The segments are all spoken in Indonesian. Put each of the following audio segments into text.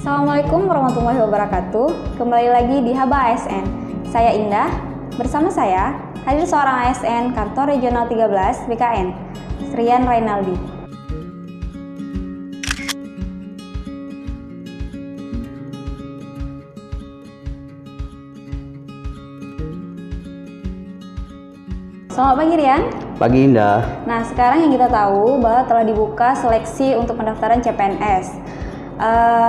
Assalamualaikum warahmatullahi wabarakatuh. Kembali lagi di Haba ASN. Saya Indah. Bersama saya hadir seorang ASN Kantor Regional 13 BKN, Rian Rainaldi. Selamat pagi Rian. Pagi Indah. Nah, sekarang yang kita tahu bahwa telah dibuka seleksi untuk pendaftaran CPNS.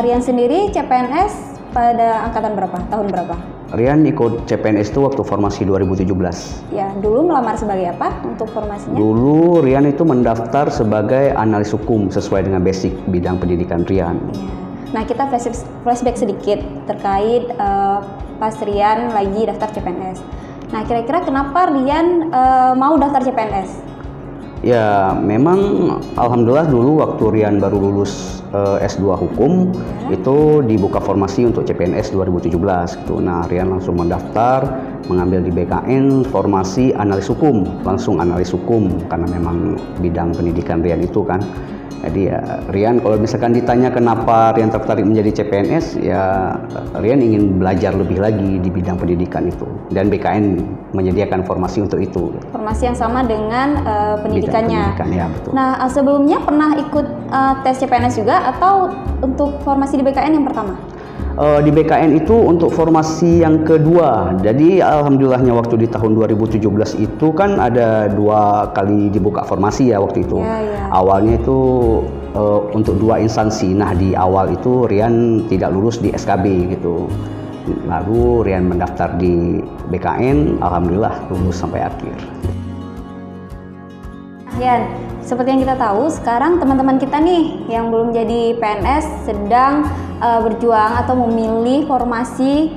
Rian sendiri CPNS pada angkatan berapa? Tahun berapa? Rian ikut CPNS itu waktu formasi 2017. Ya, dulu melamar sebagai apa untuk formasinya? Dulu Rian itu mendaftar sebagai analis hukum sesuai dengan basic bidang pendidikan Rian. Ya. Nah, kita flashback sedikit terkait pas Rian lagi daftar CPNS. Nah, kira-kira kenapa Rian mau daftar CPNS? Ya, memang alhamdulillah dulu waktu Rian baru lulus S2 hukum itu dibuka formasi untuk CPNS 2017 gitu. Nah, Rian langsung mendaftar, mengambil di BKN formasi analis hukum, langsung analis hukum karena memang bidang pendidikan Rian itu kan. Jadi ya, Rian kalau misalkan ditanya kenapa Rian tertarik menjadi CPNS, ya Rian ingin belajar lebih lagi di bidang pendidikan itu. Dan BKN menyediakan formasi untuk itu. Formasi yang sama dengan pendidikannya. Pendidikan, ya, betul. Nah, sebelumnya pernah ikut tes CPNS juga atau untuk formasi di BKN yang pertama? Di BKN itu untuk formasi yang kedua. Jadi alhamdulillahnya waktu di tahun 2017 itu kan ada 2 kali dibuka formasi ya waktu itu. Ya. Awalnya itu untuk 2 instansi. Nah, di awal itu Rian tidak lulus di SKB gitu. Lalu Rian mendaftar di BKN, alhamdulillah lulus sampai akhir. Rian, seperti yang kita tahu, sekarang teman-teman kita nih yang belum jadi PNS sedang berjuang atau memilih formasi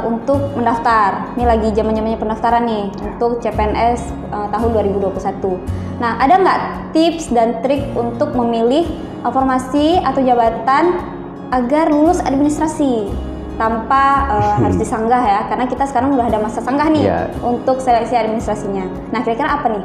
untuk mendaftar. Ini lagi zaman-zamannya pendaftaran nih untuk CPNS tahun 2021. Nah, ada nggak tips dan trik untuk memilih formasi atau jabatan agar lulus administrasi tanpa harus disanggah ya? Karena kita sekarang udah ada masa sanggah nih untuk seleksi administrasinya. Nah, kira-kira apa nih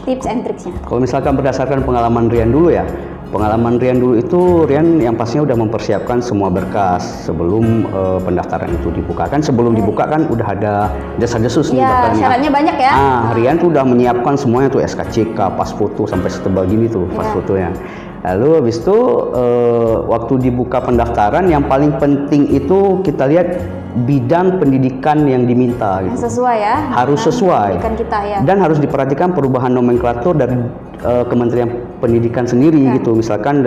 tips and tricksnya? Kalau misalkan berdasarkan pengalaman Rian dulu ya, pengalaman Rian dulu itu Rian yang pastinya udah mempersiapkan semua berkas sebelum pendaftaran itu dibuka. Kan sebelum dibuka kan udah ada desas-desus nih daftarnya. Syaratnya banyak ya. Rian tuh udah menyiapkan semuanya tuh SKCK, pas foto sampai setebal gini tuh pas fotonya. Lalu habis itu waktu dibuka pendaftaran yang paling penting itu kita lihat bidang pendidikan yang diminta gitu. Sesuai ya. Harus sesuai. Pendidikan kita ya. Dan harus diperhatikan perubahan nomenklatur dari Kementerian Pendidikan sendiri gitu. Misalkan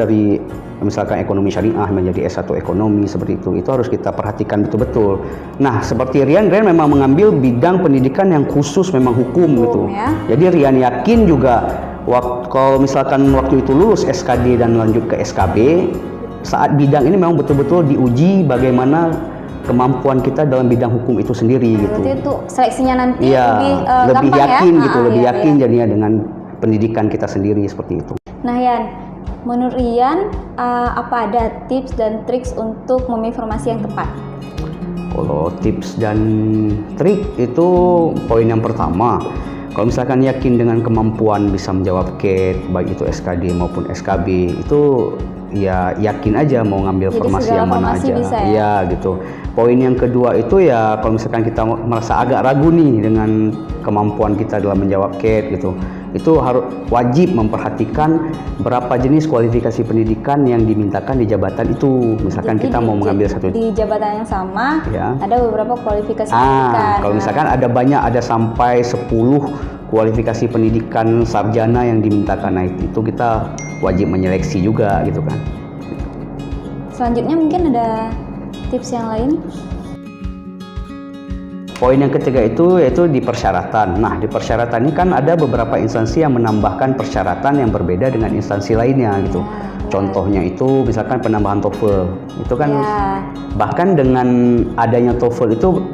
ekonomi syariah menjadi S1 ekonomi seperti itu harus kita perhatikan betul-betul. Nah, seperti Rian memang mengambil bidang pendidikan yang khusus memang hukum gitu. Ya. Jadi Rian yakin juga kalau misalkan waktu itu lulus SKD dan lanjut ke SKB, saat bidang ini memang betul-betul diuji bagaimana kemampuan kita dalam bidang hukum itu sendiri gitu. Berarti itu seleksinya nanti lebih yakin ya? gitu, lebih yakin jadinya dengan pendidikan kita sendiri seperti itu. Nah, Yan, menurut Rian apa ada tips dan triks untuk memilih formasi yang tepat? Kalau tips dan trik itu poin yang pertama. Kalau misalkan yakin dengan kemampuan bisa menjawab CAT, baik itu SKD maupun SKB, itu ya yakin aja mau ngambil formasi yang mana aja. Iya gitu. Poin yang kedua itu ya kalau misalkan kita merasa agak ragu nih dengan kemampuan kita dalam menjawab CAT gitu, itu harus wajib memperhatikan berapa jenis kualifikasi pendidikan yang dimintakan di jabatan itu. Misalkan kita mau mengambil satu di jabatan yang sama, ada beberapa kualifikasi pendidikan. Kalau misalkan ada sampai 10 kualifikasi pendidikan sarjana yang dimintakan, nah itu kita wajib menyeleksi juga gitu kan. Selanjutnya mungkin ada tips yang lain. Poin yang ketiga itu yaitu di persyaratan. Nah, di persyaratan ini kan ada beberapa instansi yang menambahkan persyaratan yang berbeda dengan instansi lainnya gitu. Contohnya itu misalkan penambahan TOEFL. Itu kan bahkan dengan adanya TOEFL itu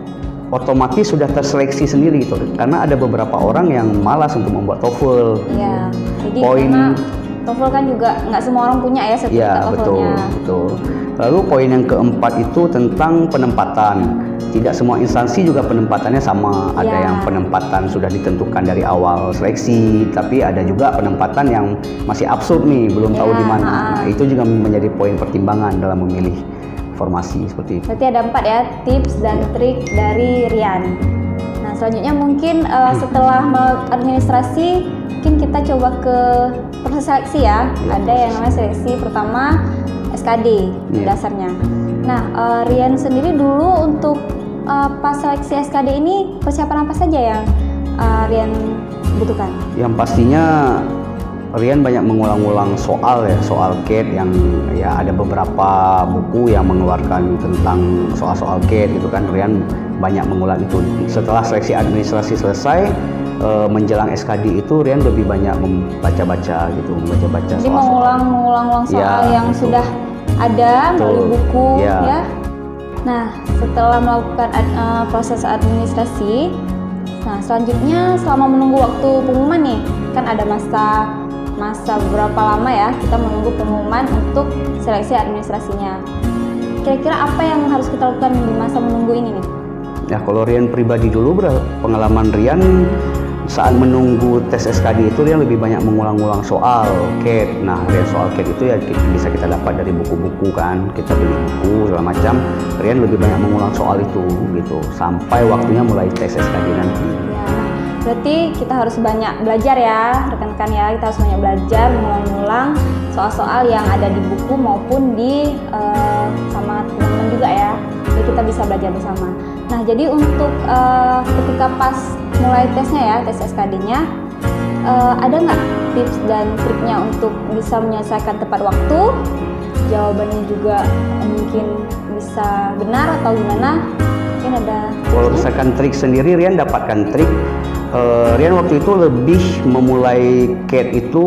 otomatis sudah terseleksi sendiri gitu. Karena ada beberapa orang yang malas untuk membuat TOEFL. Iya. Jadi karena TOEFL kan juga nggak semua orang punya ya sertifikat TOEFL-nya. Betul. Lalu poin yang keempat itu tentang penempatan. Tidak semua instansi juga penempatannya sama. Ada yang penempatan sudah ditentukan dari awal seleksi, tapi ada juga penempatan yang masih absurd nih, belum tahu di mana. Nah, itu juga menjadi poin pertimbangan dalam memilih informasi seperti itu. Berarti ada 4 ya tips dan trik dari Rian. Nah selanjutnya mungkin setelah administrasi, mungkin kita coba ke proses seleksi ya. Ada yang namanya seleksi pertama SKD dasarnya. Nah Rian sendiri dulu untuk pas seleksi SKD ini persiapan apa saja yang Rian butuhkan? Yang pastinya Rian banyak mengulang-ulang soal ya, soal CAT yang ya ada beberapa buku yang mengeluarkan tentang soal-soal CAT gitu kan. Rian banyak mengulang itu. Setelah seleksi administrasi selesai, menjelang SKD itu Rian lebih banyak membaca-baca gitu, membaca-baca Jadi soal-soal. mengulang-ulang soal Ya, yang betul. sudah ada melalui buku Ya. ya. Nah, setelah melakukan proses administrasi, nah selanjutnya selama menunggu waktu pengumuman nih, kan ada masa berapa lama ya kita menunggu pengumuman untuk seleksi administrasinya. Kira-kira apa yang harus kita lakukan di masa menunggu ini nih? Ya kalau Rian pribadi dulu, pengalaman Rian saat menunggu tes SKD itu Rian lebih banyak mengulang-ulang soal CAT. Nah Rian soal CAT itu ya bisa kita dapat dari buku-buku kan, kita beli buku segala macam. Rian lebih banyak mengulang soal itu gitu sampai waktunya mulai tes SKD nanti. Ya, berarti kita harus banyak belajar ya rekan-rekan ya, kita harus banyak belajar mengulang-ulang soal-soal yang ada di buku maupun di sama teman-teman juga ya, jadi kita bisa belajar bersama. Nah jadi untuk ketika pas mulai tesnya ya, tes SKD-nya, ada nggak tips dan triknya untuk bisa menyelesaikan tepat waktu, jawabannya juga mungkin bisa benar atau gimana? Mungkin ada. Kalau misalkan trik sendiri, Rian dapatkan trik. Rian waktu itu lebih memulai CAT itu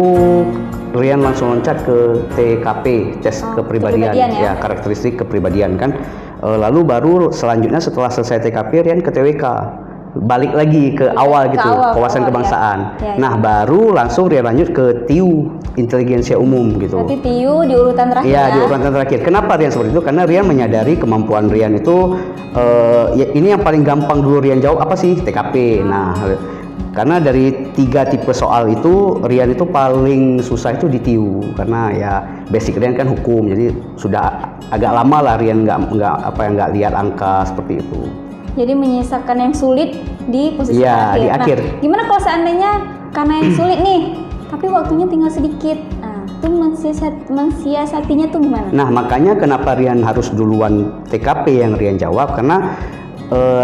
Rian langsung loncat ke TKP, tes kepribadian ya, karakteristik kepribadian kan. Lalu baru selanjutnya setelah selesai TKP Rian ke TWK, balik lagi ke awal gitu, wawasan kebangsaan. Ya. Nah baru langsung Rian lanjut ke TIU, inteligensia umum gitu. Berarti TIU di urutan terakhir ya? Di urutan terakhir. Kenapa Rian seperti itu? Karena Rian menyadari kemampuan Rian itu ya ini yang paling gampang dulu Rian jawab apa sih? TKP. Nah karena dari 3 tipe soal itu Rian itu paling susah itu di TIU, karena ya basic Rian kan hukum, jadi sudah agak lama lah Rian nggak lihat angka seperti itu. Jadi menyisakan yang sulit di posisi ya, di akhir. Nah, gimana kalau seandainya karena yang sulit nih, tapi waktunya tinggal sedikit? Nah, itu mensiasatinya tuh gimana? Nah, makanya kenapa Rian harus duluan TKP yang Rian jawab, karena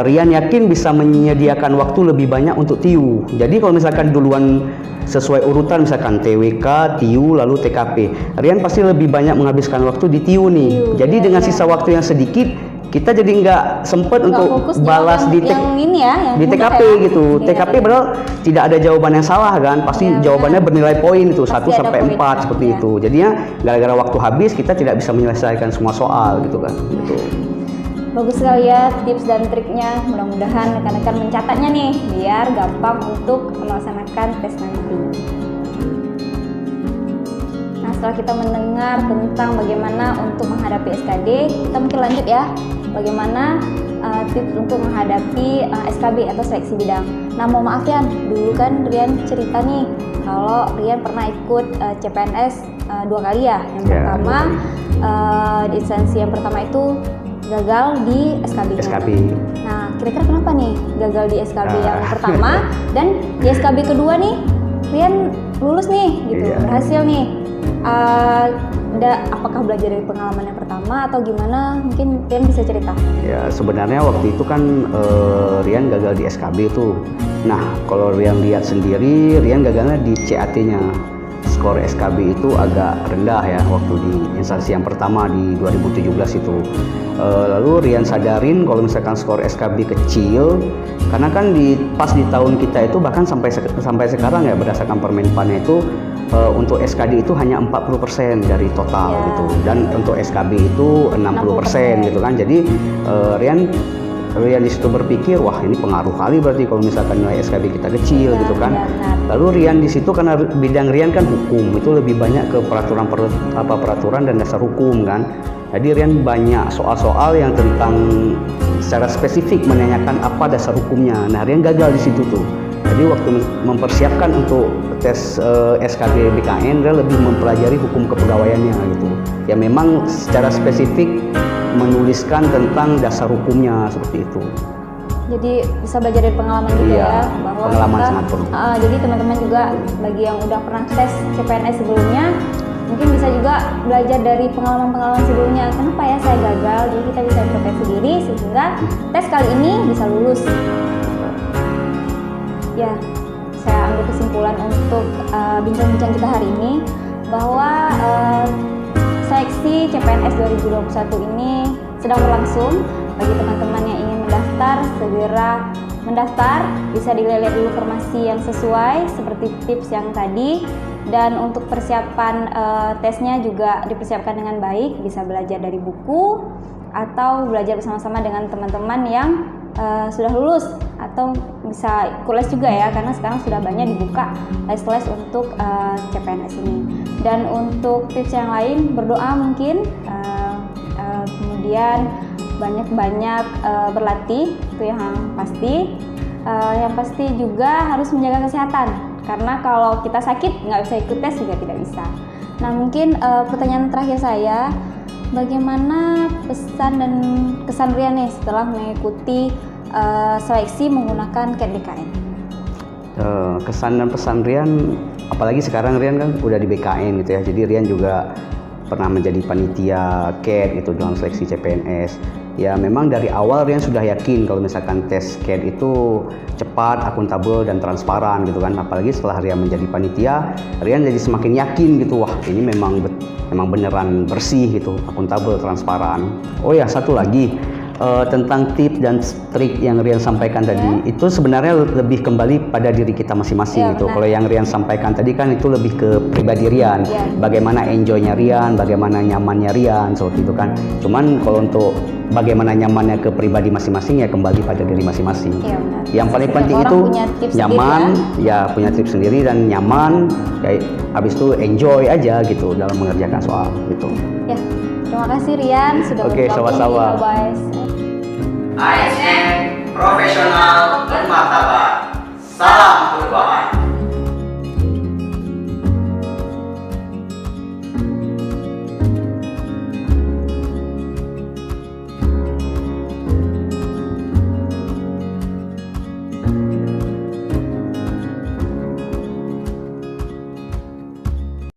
Rian yakin bisa menyediakan waktu lebih banyak untuk TIU. Jadi kalau misalkan duluan sesuai urutan, misalkan TWK, TIU, lalu TKP, Rian pasti lebih banyak menghabiskan waktu di TIU nih. Jadi dengan sisa waktu yang sedikit, kita jadi nggak sempet untuk balas di TKP gitu. TKP padahal tidak ada jawaban yang salah kan, pasti jawabannya bernilai poin itu 1 sampai 4 seperti itu. Jadinya gara-gara waktu habis kita tidak bisa menyelesaikan semua soal gitu kan. Gitu. Bagus sekali ya tips dan triknya, mudah-mudahan rekan-rekan mencatatnya nih biar gampang untuk melaksanakan tes nanti. Nah setelah kita mendengar tentang bagaimana untuk menghadapi SKD, kita mungkin lanjut ya, bagaimana tips untuk menghadapi SKB atau seleksi bidang. Nah mohon maaf ya, dulu kan Rian cerita nih kalau Rian pernah ikut CPNS 2 kali ya. Yang pertama di instansi yang pertama itu gagal di SKB. Nah, kira-kira kenapa nih gagal di SKB yang pertama dan di SKB kedua nih Rian lulus nih gitu, berhasil nih. Apakah belajar dari pengalaman yang pertama atau gimana? Mungkin Rian bisa cerita. Ya, sebenarnya waktu itu kan Rian gagal di SKB itu. Nah, kalau Rian lihat sendiri, Rian gagalnya di CAT-nya. Skor SKB itu agak rendah ya waktu di instansi yang pertama di 2017 itu. Lalu Rian sadarin kalau misalkan skor SKB kecil, karena kan pas di tahun kita itu bahkan sampai sekarang ya berdasarkan Permenpannya itu untuk SKD itu hanya 40% dari total gitu, dan untuk SKB itu 60% gitu kan. Jadi Rian di situ berpikir, wah ini pengaruh kali berarti kalau misalkan nilai SKB kita kecil gitu kan. Lalu Rian di situ karena bidang Rian kan hukum, itu lebih banyak ke peraturan dan dasar hukum kan. Jadi Rian banyak soal-soal yang tentang secara spesifik menanyakan apa dasar hukumnya. Nah Rian gagal di situ tuh. Jadi waktu mempersiapkan untuk tes SKB BKN, Rian lebih mempelajari hukum kepegawaiannya gitu. Ya memang secara spesifik menuliskan tentang dasar hukumnya seperti itu. Jadi bisa belajar dari pengalaman juga Iya, ya, bahwa pengalaman kita, sangat perlu. jadi teman-teman juga bagi yang udah pernah tes CPNS sebelumnya, mungkin bisa juga belajar dari pengalaman-pengalaman sebelumnya. Kenapa ya saya gagal? Jadi kita bisa introspeksi diri sehingga tes kali ini bisa lulus. Ya, saya ambil kesimpulan untuk bincang-bincang kita hari ini bahwa seleksi CPNS 2021 ini sedang berlangsung. Bagi teman-teman yang ingin mendaftar, segera mendaftar. Bisa dilihat dulu formasi yang sesuai seperti tips yang tadi. Dan untuk persiapan tesnya juga dipersiapkan dengan baik. Bisa belajar dari buku atau belajar bersama-sama dengan teman-teman yang sudah lulus, atau bisa ikut les juga ya, karena sekarang sudah banyak dibuka les-les untuk CPNS ini. Dan untuk tips yang lain, berdoa mungkin, kemudian banyak-banyak berlatih, itu yang pasti. Yang pasti juga harus menjaga kesehatan, karena kalau kita sakit nggak bisa ikut tes juga tidak bisa. Nah, mungkin pertanyaan terakhir saya, bagaimana pesan dan kesan Rian nih setelah mengikuti seleksi menggunakan KDKN? Kesan dan pesan Rian, apalagi sekarang Rian kan udah di BKN gitu ya, jadi Rian juga pernah menjadi panitia CAT itu dalam seleksi CPNS. Ya memang dari awal Rian sudah yakin kalau misalkan tes CAT itu cepat, akuntabel dan transparan gitu kan. Apalagi setelah Rian menjadi panitia, Rian jadi semakin yakin gitu, wah ini memang beneran bersih gitu, akuntabel, transparan. Oh ya, satu lagi tentang tips dan trik yang Rian sampaikan tadi, itu sebenarnya lebih kembali pada diri kita masing-masing gitu. Kalau yang Rian sampaikan tadi kan itu lebih ke pribadi Rian, bagaimana enjoy-nya Rian, bagaimana nyamannya Rian, seperti itu kan. Cuman kalau untuk bagaimana nyamannya ke pribadi masing-masing ya kembali pada diri masing-masing. Yang paling penting itu nyaman, ya punya tips sendiri dan nyaman, ya habis itu enjoy aja gitu dalam mengerjakan soal gitu. Ya, terima kasih Rian sudah Oke, sama-sama. ASN profesional bermartabat. Salam perubahan.